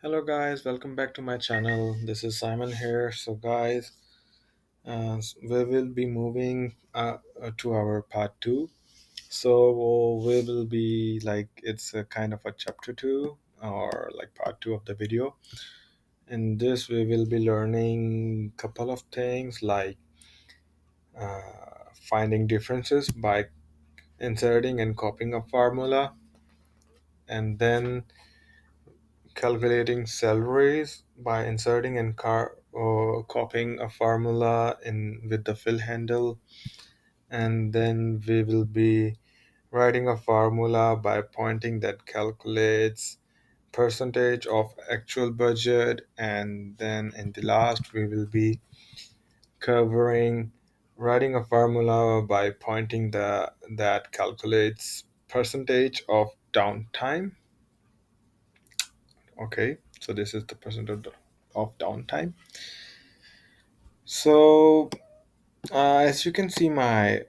Hello guys, welcome back to my channel. This is Simon here. So guys, we will be moving to our part 2. So we will be like it's a kind of a chapter 2 or like part 2 of the video. In this we will be learning couple of things like finding differences by inserting and copying a formula, and then calculating salaries by inserting and or copying a formula in with the fill handle, and then we will be writing a formula by pointing that calculates percentage of actual budget, and then in the last we will be covering writing a formula by pointing the that calculates percentage of downtime. Okay, so this is the percentage of downtime. So, as you can see, my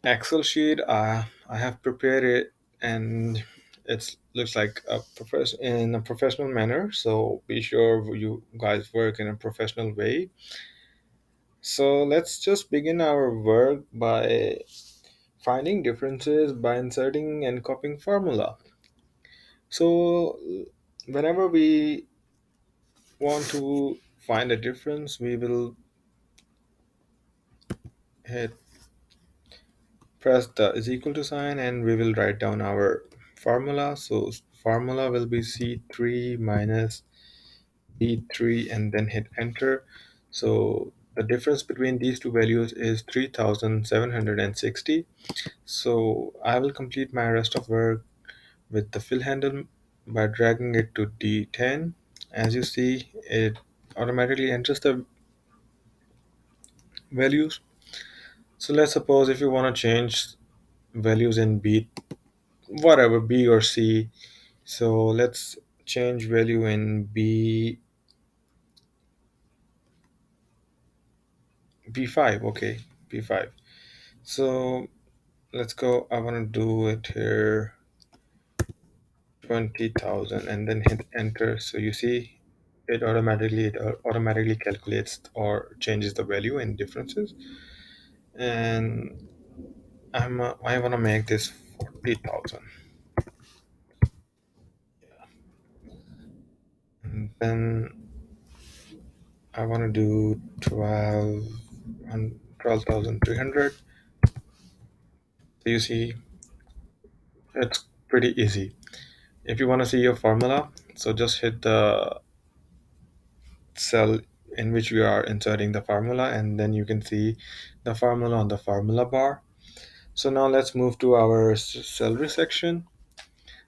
Excel sheet, I have prepared it, and it looks like in a professional manner. So be sure you guys work in a professional way. So let's just begin our work by finding differences by inserting and copying formula. So whenever we want to find a difference, we will hit press the is equal to sign, and we will write down our formula. So formula will be C3 minus B3, and then hit enter. So the difference between these two values is 3760. So I will complete my rest of work with the fill handle by dragging it to D10. As you see, it automatically enters the values. So let's suppose if you want to change values in B, whatever, B or C. So let's change value in B5. Okay, B5. So let's go. I want to do it here 20,000, and then hit enter. So you see it automatically calculates or changes the value in differences. And I want to make this 40,000. And then I want to do 12,300. So you see, it's pretty easy. If you want to see your formula, so just hit the cell in which we are inserting the formula, and then you can see the formula on the formula bar. So now let's move to our salary section.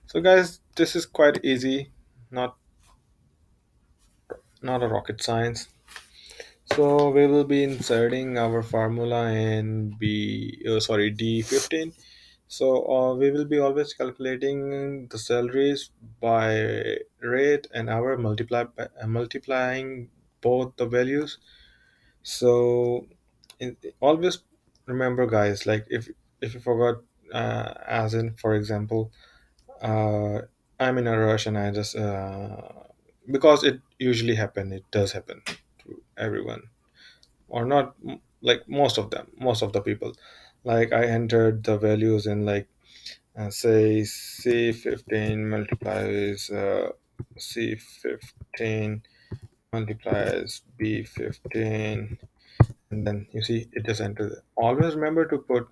So guys, this is quite easy, not not a rocket science. So we will be inserting our formula in D15. So we will be always calculating the salaries by rate and hour multiplying both the values. So always remember, guys, like if you forgot, as in for example, uh, I'm in a rush and I just because it usually it does happen to everyone, or not, like most of the people. Like I entered the values in like say C15 multiplies C15 multiplies B15, and then you see it just enters. Always remember to put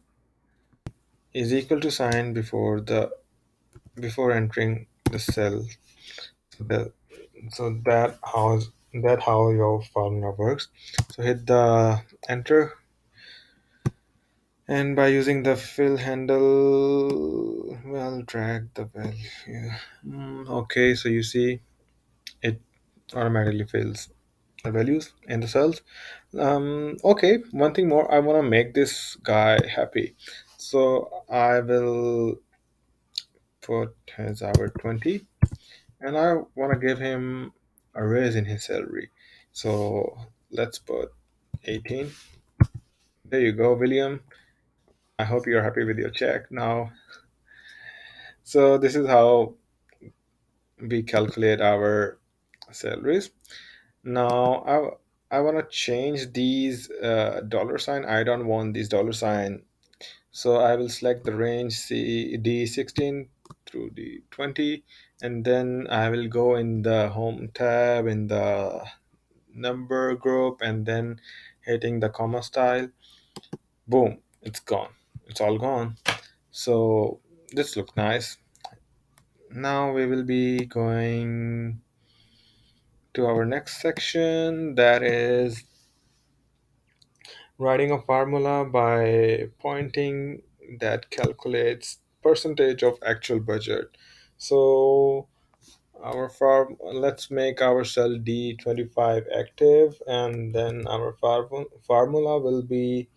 is equal to sign before entering the cell. So that that how your formula works. So hit the enter, and by using the fill handle, well, drag the value. Okay, so you see it automatically fills the values in the cells. Okay, one thing more, I want to make this guy happy, so I will put his hour 20, and I want to give him a raise in his salary. So let's put 18. There you go, William. I hope you're happy with your check now. So this is how we calculate our salaries. Now I want to change these dollar sign. I don't want these dollar sign. So I will select the range C D16 through D20, and then I will go in the home tab in the number group, and then hitting the comma style. Boom, it's gone. It's all gone. So this looks nice. Now we will be going to our next section, that is writing a formula by pointing that calculates percentage of actual budget. So our farm, let's make our cell D25 active, and then our formula will be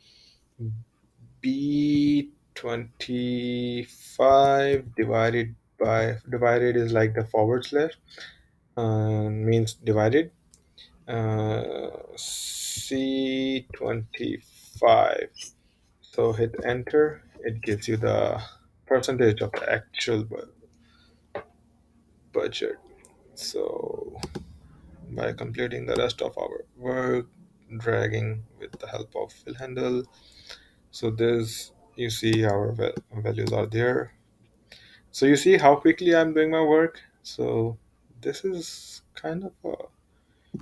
B25 divided is like the forward slash, means divided, C25. So hit enter, it gives you the percentage of the actual budget. So by completing the rest of our work, dragging with the help of fill handle, so this, you see our values are there. So you see how quickly I'm doing my work. So this is kind of a,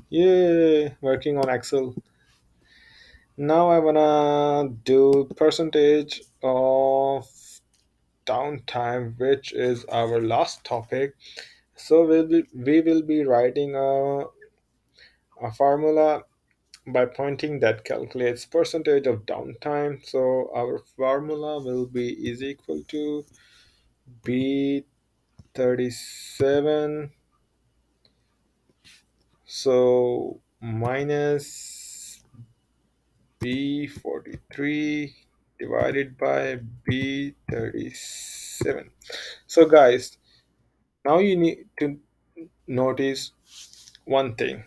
yeah, working on Excel. Now I wanna do percentage of downtime, which is our last topic. So we will be writing a formula by pointing that calculates percentage of downtime. So our formula will be is equal to B37, so minus B43 divided by B37. So guys, now you need to notice one thing.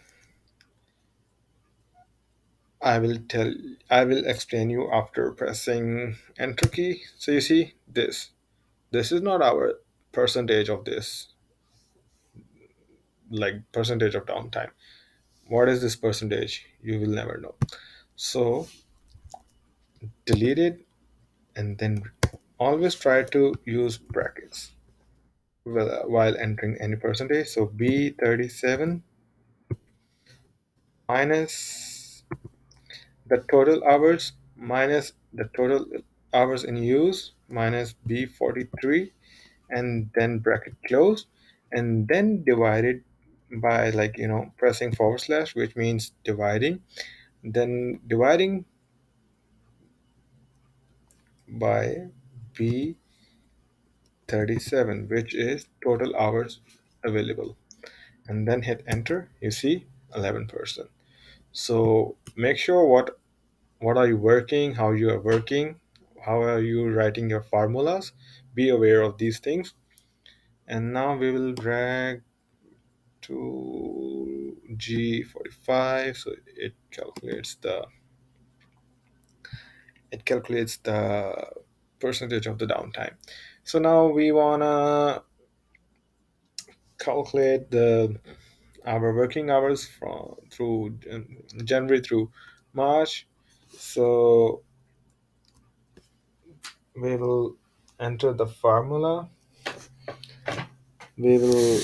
I will explain you after pressing enter key. So you see this. This is not our percentage of this, like percentage of downtime. What is this percentage? You will never know. So delete it, and then always try to use brackets while entering any percentage. So B37 minus the total hours minus the total hours in use minus B43, and then bracket close, and then divide it by, like, pressing forward slash, which means dividing, then dividing by B37, which is total hours available, and then hit enter. You see 11%. So make sure what are you working, how you are working, how are you writing your formulas. Be aware of these things. And now we will drag to G45, so it calculates the percentage of the downtime. So now we wanna calculate the our working hours from through January through March. So we will enter the formula. We will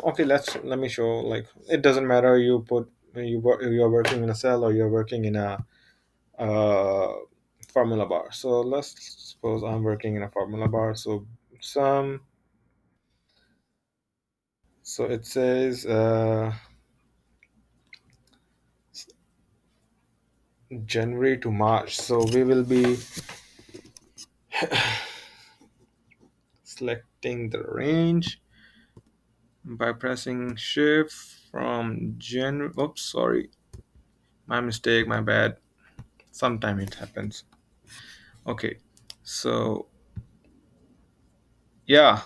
Okay, let me show. Like, it doesn't matter, you're working in a cell or you're working in a uh, formula bar. So let's suppose I'm working in a formula bar. So some so it says January to March. So we will be selecting the range by pressing shift from January. Oops, sorry, my mistake, my bad. Sometime it happens. Okay, so yeah,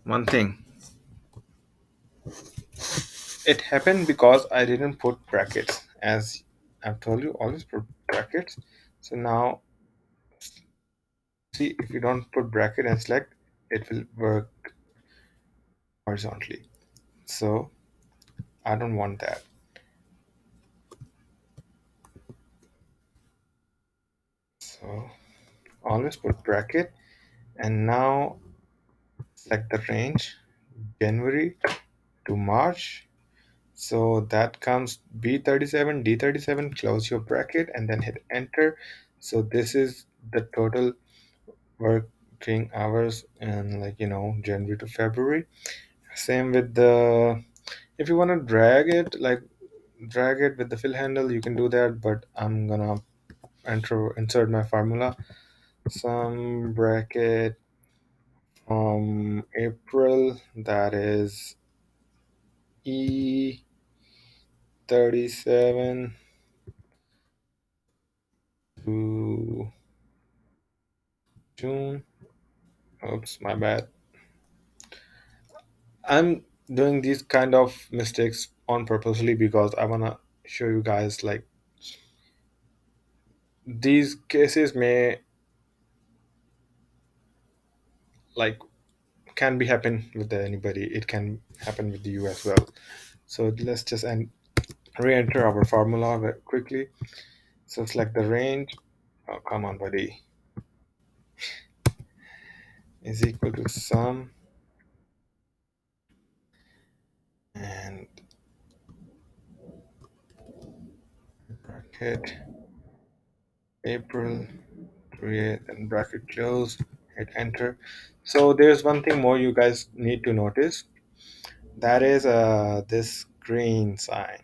one thing, it happened because I didn't put brackets. As I've told you, always put brackets. So now, see, if you don't put bracket and select, it will work horizontally. So I don't want that. So always put bracket, and now select the range January to March. So that comes B37, D37, close your bracket and then hit enter. So this is the total working hours and, like, January to February. Same with the, if you want to drag it with the fill handle, you can do that, but I'm gonna insert my formula. Some bracket from April, that is E37 to June. Oops, my bad. I'm doing these kind of mistakes on purposely because I wanna show you guys, like, these cases may, like, can be happen with anybody. It can happen with you as well. So let's just re-enter our formula quickly. So select the range. Oh, come on, buddy. Is equal to sum and bracket April, create and bracket close, hit enter. So there's one thing more you guys need to notice. That is this green sign.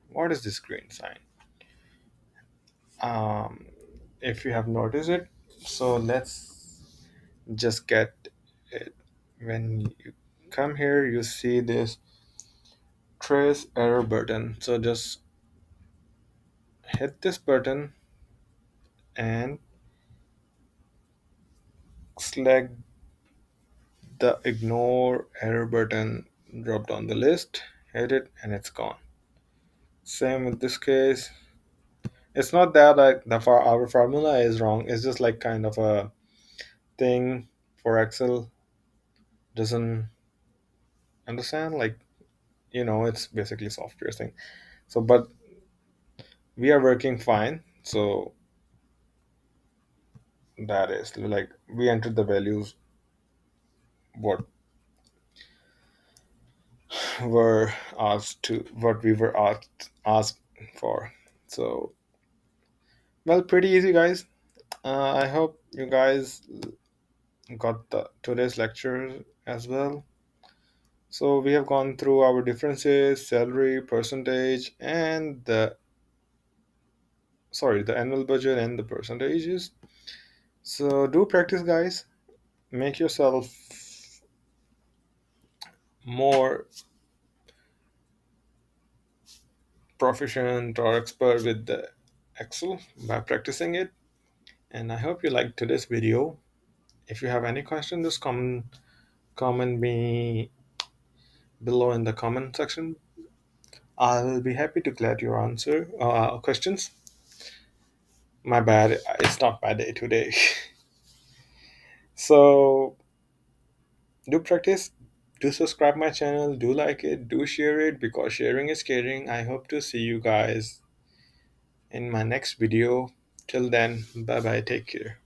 What is this green sign? Um, if you have noticed it, so let's just get it. When you come here, you see this trace error button. So just hit this button and select the ignore error button drop down the list, hit it, and it's gone. Same with this case. It's not that our formula is wrong. It's just like kind of a thing for Excel doesn't understand. Like, it's basically software thing. So, but we are working fine. So that is like we entered the values what what we were asked for. So, well, pretty easy, guys. I hope you guys got today's lecture as well. So we have gone through our differences, salary, percentage, and the annual budget and the percentages. So do practice, guys. Make yourself more proficient or expert with the Excel by practicing it. And I hope you liked today's video. If you have any questions, just comment me below in the comment section. I will be happy to glad your answer questions. My bad, it's not my day today. So do practice, do subscribe my channel, do like it, do share it, because sharing is caring. I hope to see you guys in my next video. Till then, bye bye, take care.